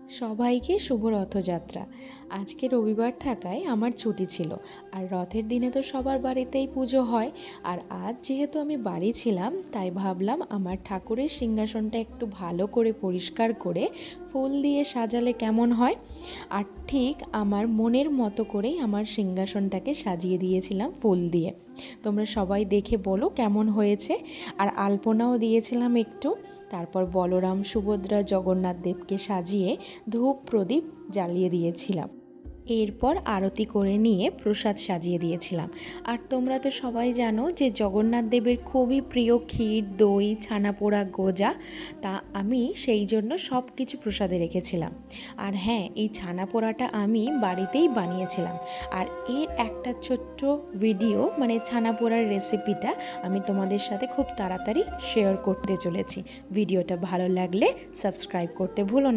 সবাইকে শুভ রথযাত্রা। আজকে রবিবার থাকায় আমার ছুটি ছিল, আর রথের দিনে তো সবার বাড়িতেই পুজো হয়। আর আজ যেহেতু আমি বাড়ি ছিলাম, তাই ভাবলাম আমার ঠাকুরের সিংহাসনটা একটু ভালো করে পরিষ্কার করে ফুল দিয়ে সাজালে কেমন হয়। আর ঠিক আমার মনের মতো করেই আমার সিংহাসনটাকে সাজিয়ে দিয়েছিলাম ফুল দিয়ে। তোমরা সবাই দেখে বলো কেমন হয়েছে। আর আলপনাও দিয়েছিলাম একটু। তারপর বলরাম, সুভদ্রা, জগন্নাথ দেবকে সাজিয়ে ধূপ প্রদীপ জ্বালিয়ে দিয়েছিলাম। এরপর আরতি করে নিয়ে প্রসাদ সাজিয়ে দিয়েছিলাম। আর তোমরা তো সবাই জানো যে জগন্নাথ দেবের খুবই প্রিয় ক্ষীর, দই, ছানা পোড়া, গজা। তা আমি সেই জন্য সব কিছু প্রসাদে রেখেছিলাম। আর হ্যাঁ, এই ছানা পোড়াটা আমি বাড়িতেই বানিয়েছিলাম। আর এর একটা ছোট্ট ভিডিও, মানে ছানা পোড়ার রেসিপিটা আমি তোমাদের সাথে খুব তাড়াতাড়ি শেয়ার করতে চলেছি। ভিডিওটা ভালো লাগলে সাবস্ক্রাইব করতে ভুলো না।